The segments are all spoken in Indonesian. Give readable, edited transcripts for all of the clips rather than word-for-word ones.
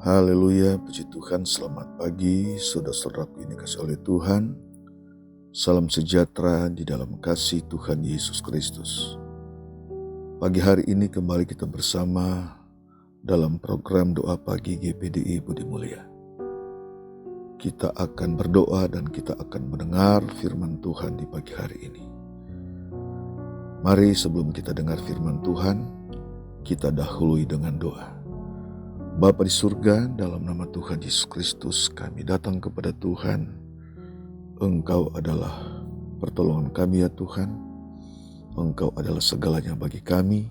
Haleluya, puji Tuhan, selamat pagi saudara-saudaraku ini kasih oleh Tuhan. Salam sejahtera di dalam kasih Tuhan Yesus Kristus. Pagi hari ini kembali kita bersama dalam program doa pagi GPDI Budi Mulia. Kita akan berdoa dan kita akan mendengar firman Tuhan di pagi hari ini. Mari sebelum kita dengar firman Tuhan, kita dahului dengan doa. Bapa di surga, dalam nama Tuhan Yesus Kristus, kami datang kepada Tuhan. Engkau adalah pertolongan kami ya Tuhan. Engkau adalah segalanya bagi kami.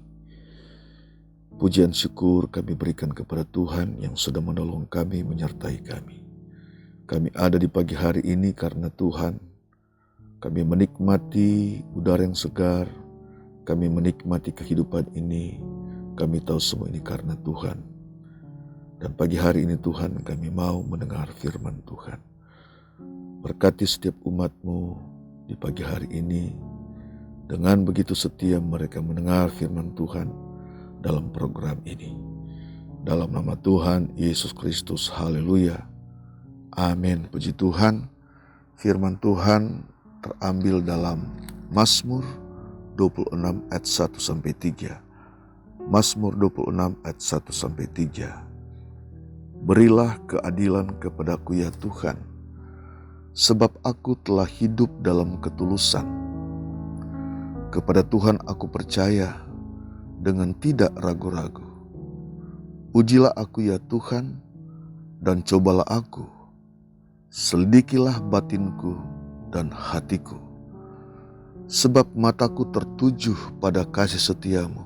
Pujian syukur kami berikan kepada Tuhan yang sudah menolong kami, menyertai kami. Kami ada di pagi hari ini karena Tuhan. Kami menikmati udara yang segar. Kami menikmati kehidupan ini. Kami tahu semua ini karena Tuhan. Dan pagi hari ini Tuhan, kami mau mendengar firman Tuhan. Berkati setiap umat-Mu di pagi hari ini. Dengan begitu setia mereka mendengar firman Tuhan dalam program ini. Dalam nama Tuhan Yesus Kristus, haleluya. Amin. Puji Tuhan. Firman Tuhan terambil dalam Mazmur 26 ayat 1-3. Mazmur 26 ayat 1-3. Berilah keadilan kepadaku ya Tuhan, sebab aku telah hidup dalam ketulusan. Kepada Tuhan aku percaya dengan tidak ragu-ragu. Ujilah aku ya Tuhan, dan cobalah aku. Selidikilah batinku dan hatiku. Sebab mataku tertuju pada kasih setiamu,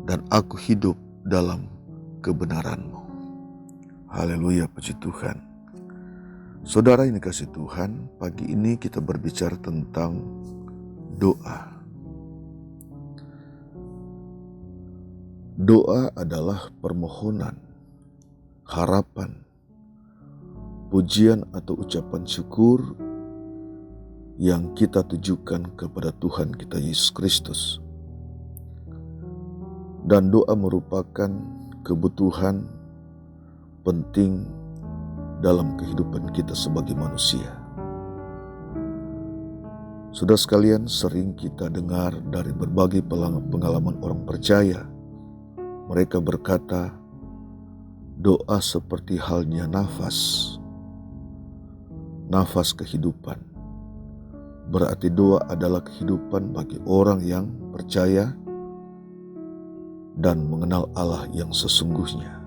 dan aku hidup dalam kebenaranmu. Haleluya, puji Tuhan. Saudara ini kasih Tuhan, pagi ini kita berbicara tentang doa. Doa adalah permohonan, harapan, pujian atau ucapan syukur yang kita tujukan kepada Tuhan kita Yesus Kristus. Dan doa merupakan kebutuhan penting dalam kehidupan kita sebagai manusia. Saudara sekalian, sering kita dengar dari berbagai pengalaman orang percaya. Mereka berkata, doa seperti halnya nafas kehidupan. Berarti doa adalah kehidupan bagi orang yang percaya dan mengenal Allah yang sesungguhnya.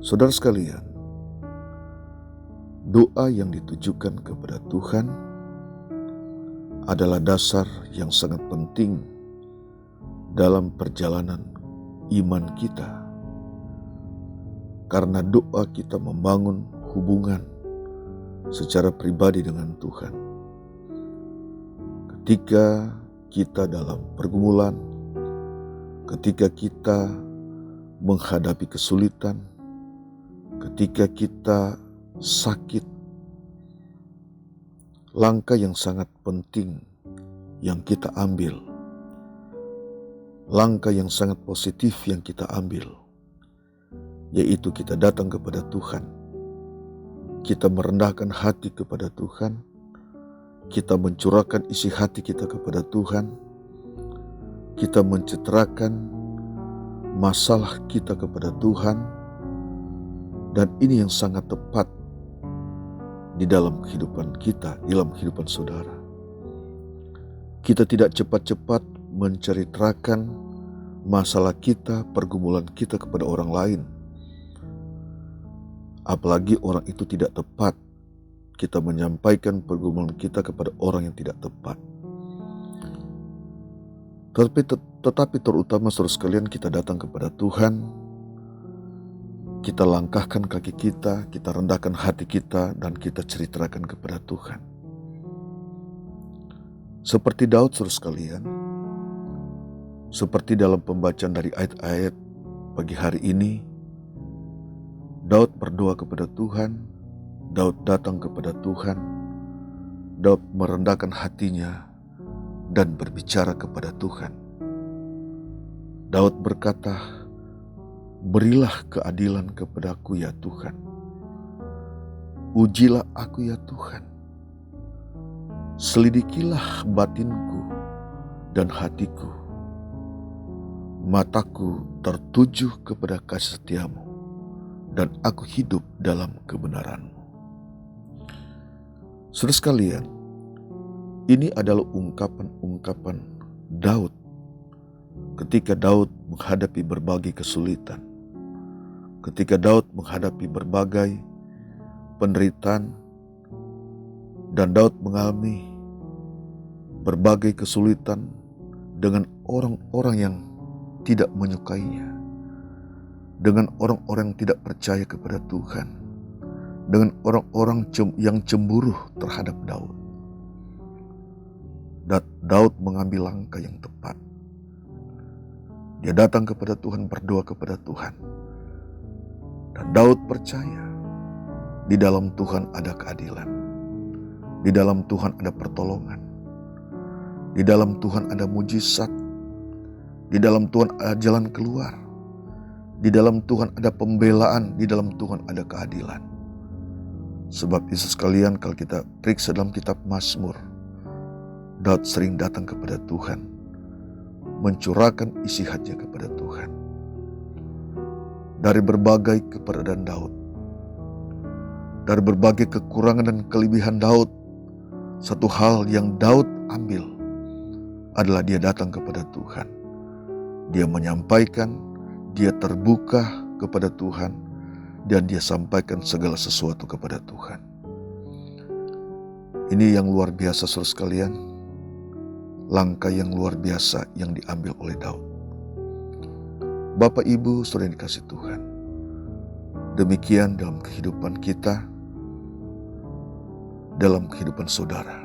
Saudara sekalian, doa yang ditujukan kepada Tuhan adalah dasar yang sangat penting dalam perjalanan iman kita. Karena doa kita membangun hubungan secara pribadi dengan Tuhan. Ketika kita dalam pergumulan, ketika kita menghadapi kesulitan, ketika kita sakit, langkah yang sangat penting yang kita ambil, langkah yang sangat positif yang kita ambil, yaitu kita datang kepada Tuhan. Kita merendahkan hati kepada Tuhan. Kita mencurahkan isi hati kita kepada Tuhan. Kita menceritakan masalah kita kepada Tuhan. Dan ini yang sangat tepat di dalam kehidupan kita, di dalam kehidupan saudara. Kita tidak cepat-cepat menceritakan masalah kita, pergumulan kita kepada orang lain. Apalagi orang itu tidak tepat. Kita menyampaikan pergumulan kita kepada orang yang tidak tepat. Tetapi terutama saudara sekalian, kita datang kepada Tuhan. Kita langkahkan kaki kita rendahkan hati kita, dan kita ceritakan kepada Tuhan. Seperti Daud saudara sekalian, seperti dalam pembacaan dari ayat-ayat pagi hari ini, Daud berdoa kepada Tuhan, Daud datang kepada Tuhan, Daud merendahkan hatinya dan berbicara kepada Tuhan. Daud berkata, Berilah keadilan kepadaku ya Tuhan. Ujilah aku ya Tuhan. Selidikilah batinku dan hatiku. Mataku tertuju kepada kasih setiamu, dan aku hidup dalam kebenaran-Mu. Saudara sekalian, ini adalah ungkapan-ungkapan Daud ketika Daud menghadapi berbagai kesulitan, ketika Daud menghadapi berbagai penderitaan, dan Daud mengalami berbagai kesulitan dengan orang-orang yang tidak menyukainya, dengan orang-orang yang tidak percaya kepada Tuhan, dengan orang-orang yang cemburu terhadap Daud. Daud mengambil langkah yang tepat. Dia datang kepada Tuhan, berdoa kepada Tuhan. Dan Daud percaya di dalam Tuhan ada keadilan. Di dalam Tuhan ada pertolongan. Di dalam Tuhan ada mujizat. Di dalam Tuhan ada jalan keluar. Di dalam Tuhan ada pembelaan. Di dalam Tuhan ada keadilan. Sebab itu sekalian, kalau kita periksa dalam kitab Mazmur, Daud sering datang kepada Tuhan, mencurahkan isi hatinya kepada Tuhan. Dari berbagai keberadaan Daud, dari berbagai kekurangan dan kelebihan Daud, satu hal yang Daud ambil adalah dia datang kepada Tuhan. Dia menyampaikan, dia terbuka kepada Tuhan, dan dia sampaikan segala sesuatu kepada Tuhan. Ini yang luar biasa, saudara sekalian. Langkah yang luar biasa yang diambil oleh Daud. Bapak, Ibu, saudara yang dikasihi Tuhan. Demikian dalam kehidupan kita, dalam kehidupan saudara.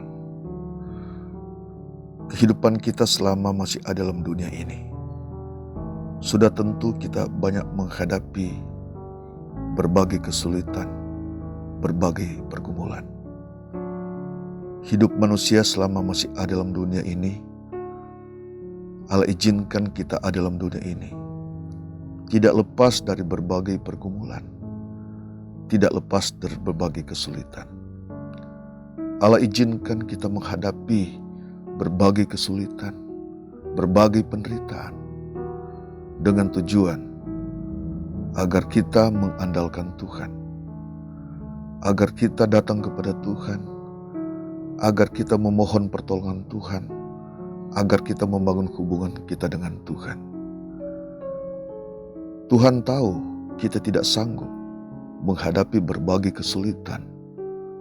Kehidupan kita selama masih ada dalam dunia ini, sudah tentu kita banyak menghadapi berbagai kesulitan, berbagai pergumulan. Hidup manusia selama masih ada dalam dunia ini, Allah izinkan kita ada dalam dunia ini, tidak lepas dari berbagai pergumulan, tidak lepas dari berbagai kesulitan. Allah izinkan kita menghadapi berbagai kesulitan, berbagai penderitaan, dengan tujuan agar kita mengandalkan Tuhan, agar kita datang kepada Tuhan, agar kita memohon pertolongan Tuhan, agar kita membangun hubungan kita dengan Tuhan. Tuhan tahu kita tidak sanggup menghadapi berbagai kesulitan,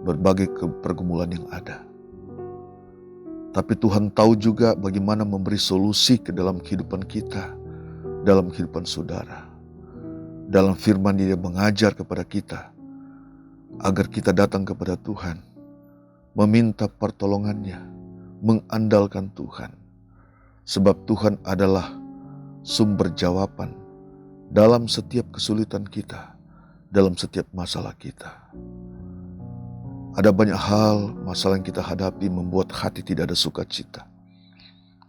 berbagai pergumulan yang ada. Tapi Tuhan tahu juga bagaimana memberi solusi ke dalam kehidupan kita, dalam kehidupan saudara. Dalam firman Dia mengajar kepada kita, agar kita datang kepada Tuhan, meminta pertolongannya, mengandalkan Tuhan. Sebab Tuhan adalah sumber jawaban dalam setiap kesulitan kita, dalam setiap masalah kita. Ada banyak hal, masalah yang kita hadapi membuat hati tidak ada sukacita,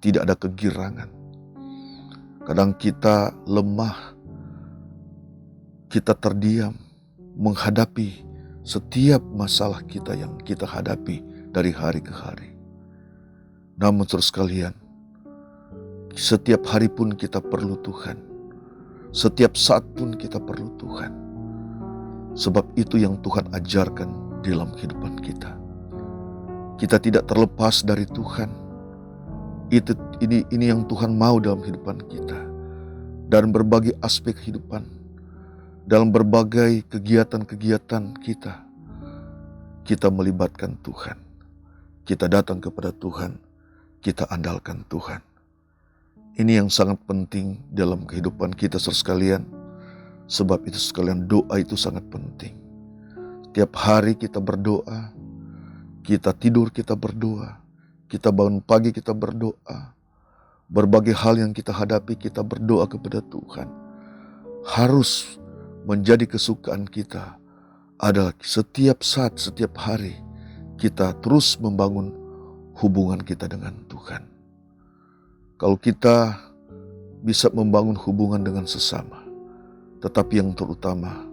tidak ada kegirangan. Kadang kita lemah, kita terdiam menghadapi setiap masalah kita yang kita hadapi dari hari ke hari. Namun saudara sekalian, setiap hari pun kita perlu Tuhan. Setiap saat pun kita perlu Tuhan. Sebab itu yang Tuhan ajarkan dalam kehidupan kita. Kita tidak terlepas dari Tuhan. Ini yang Tuhan mau dalam kehidupan kita. Dan berbagai aspek kehidupan. Dalam berbagai kegiatan-kegiatan kita melibatkan Tuhan. Kita datang kepada Tuhan, kita andalkan Tuhan. Ini yang sangat penting dalam kehidupan kita saudara sekalian. Sebab itu sekalian, doa itu sangat penting. Tiap hari kita berdoa, kita tidur kita berdoa, kita bangun pagi kita berdoa. Berbagai hal yang kita hadapi kita berdoa kepada Tuhan. Harus menjadi kesukaan kita adalah setiap saat, setiap hari kita terus membangun hubungan kita dengan Tuhan. Kalau kita bisa membangun hubungan dengan sesama, Tetapi yang terutama,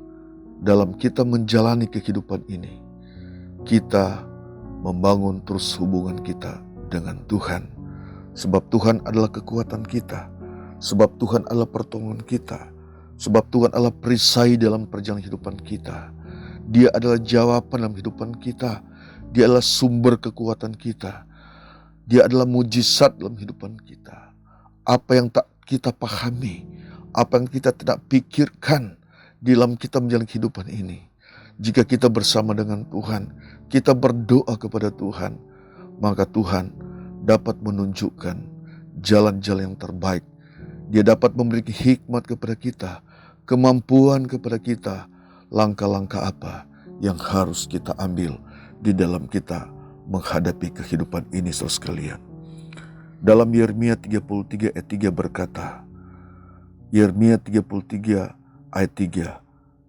dalam kita menjalani kehidupan ini, kita membangun terus hubungan kita dengan Tuhan. Sebab Tuhan adalah kekuatan kita. Sebab Tuhan adalah pertolongan kita. Sebab Tuhan adalah perisai dalam perjalanan kehidupan kita. Dia adalah jawaban dalam kehidupan kita. Dia adalah sumber kekuatan kita. Dia adalah mujizat dalam kehidupan kita. Apa yang tak kita pahami, apa yang kita tidak pikirkan dalam kita menjalani kehidupan ini. Jika kita bersama dengan Tuhan, kita berdoa kepada Tuhan, maka Tuhan dapat menunjukkan jalan-jalan yang terbaik. Dia dapat memberi hikmat kepada kita, kemampuan kepada kita, langkah-langkah apa yang harus kita ambil di dalam kita menghadapi kehidupan ini, saudara sekalian. Dalam Yeremia 33 ayat 3 berkata, Yeremia 33 ayat 3,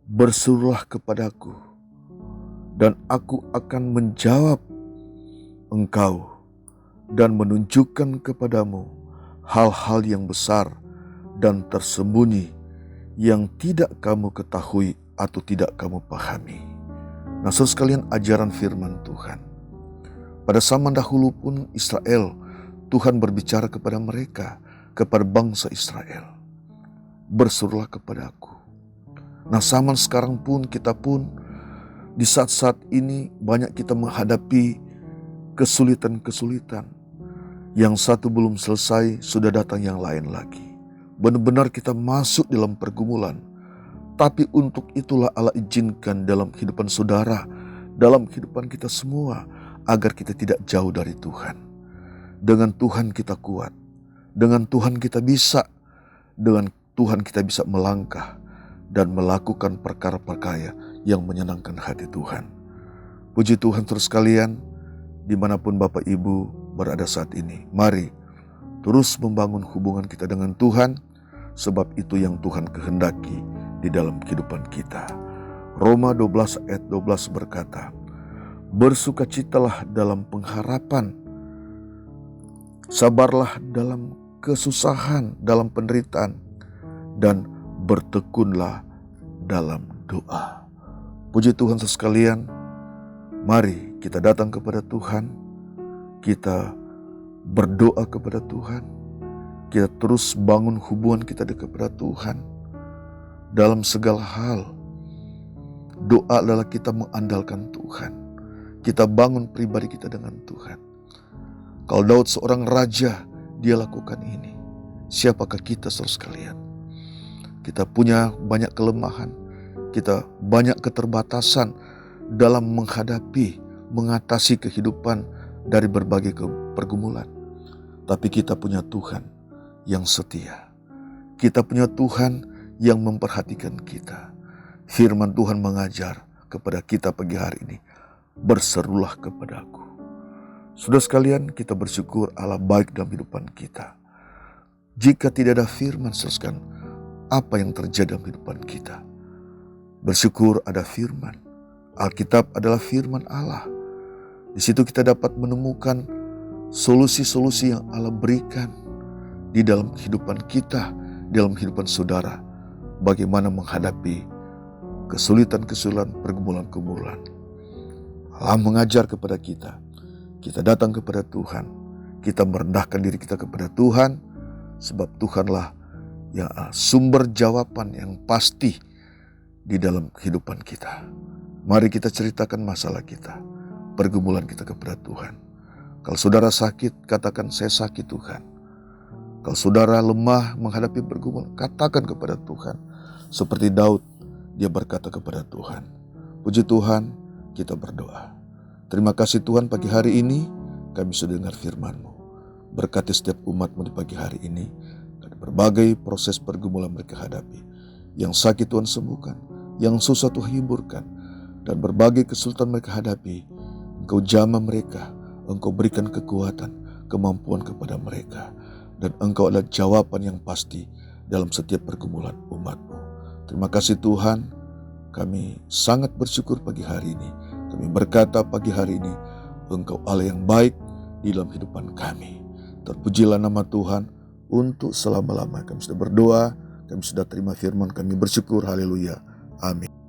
"Berserulah kepadaku, dan aku akan menjawab engkau dan menunjukkan kepadamu hal-hal yang besar dan tersembunyi yang tidak kamu ketahui atau tidak kamu pahami." Nah, saudara sekalian, ajaran firman Tuhan. Pada zaman dahulu pun Israel, Tuhan berbicara kepada mereka, kepada bangsa Israel. Berserulah kepadaku. Nah, zaman sekarang pun kita pun di saat-saat ini banyak kita menghadapi kesulitan-kesulitan. Yang satu belum selesai, sudah datang yang lain lagi. Benar-benar kita masuk dalam pergumulan. Tapi untuk itulah Allah izinkan dalam kehidupan saudara, dalam kehidupan kita semua, agar kita tidak jauh dari Tuhan. Dengan Tuhan kita kuat. Dengan Tuhan kita bisa. Dengan Tuhan kita bisa melangkah dan melakukan perkara-perkara yang menyenangkan hati Tuhan. Puji Tuhan terus sekalian, dimanapun Bapak Ibu berada saat ini, mari terus membangun hubungan kita dengan Tuhan, sebab itu yang Tuhan kehendaki di dalam kehidupan kita. Roma 12 ayat 12 berkata, "Bersukacitalah dalam pengharapan, sabarlah dalam kesusahan, dalam penderitaan, dan bertekunlah dalam doa." Puji Tuhan sekalian, mari kita datang kepada Tuhan, kita berdoa kepada Tuhan, kita terus bangun hubungan kita kepada Tuhan dalam segala hal. Doa adalah kita mengandalkan Tuhan, kita bangun pribadi kita dengan Tuhan. Kalau Daud seorang raja, dia lakukan ini. Siapakah kita, saudara sekalian? Kita punya banyak kelemahan, kita banyak keterbatasan dalam mengatasi kehidupan dari berbagai pergumulan. Tapi kita punya Tuhan yang setia. Kita punya Tuhan yang memperhatikan kita. Firman Tuhan mengajar kepada kita pagi hari ini, "Berserulah kepadaku." Sudah sekalian, kita bersyukur Allah baik dalam kehidupan kita. Jika tidak ada firman, saudara, apa yang terjadi dalam kehidupan kita? Bersyukur ada firman. Alkitab adalah firman Allah. Di situ kita dapat menemukan solusi-solusi yang Allah berikan di dalam kehidupan kita, dalam kehidupan saudara. Bagaimana menghadapi kesulitan-kesulitan, pergumulan-pergumulan. Allah mengajar kepada kita. Kita datang kepada Tuhan. Kita merendahkan diri kita kepada Tuhan. Sebab Tuhanlah yang sumber jawaban yang pasti di dalam kehidupan kita. Mari kita ceritakan masalah kita, pergumulan kita kepada Tuhan. Kalau saudara sakit, katakan, "Saya sakit Tuhan." Kalau saudara lemah menghadapi pergumulan, katakan kepada Tuhan. Seperti Daud, dia berkata kepada Tuhan. Puji Tuhan, kita berdoa. Terima kasih Tuhan, pagi hari ini kami sudah dengar firman-Mu. Berkati setiap umat-Mu di pagi hari ini. Berbagai proses pergumulan mereka hadapi. Yang sakit Tuhan sembuhkan, yang susah Tuhan hiburkan, dan berbagai kesulitan mereka hadapi, Engkau jamah mereka, Engkau berikan kekuatan, kemampuan kepada mereka, dan Engkau adalah jawaban yang pasti dalam setiap pergumulan umat-Mu. Terima kasih Tuhan, kami sangat bersyukur pagi hari ini. Kami berkata pagi hari ini, Engkau Allah yang baik di dalam kehidupan kami. Terpujilah nama Tuhan untuk selama-lamanya. Kami sudah berdoa, Kami sudah terima firman, kami bersyukur, haleluya. Amin.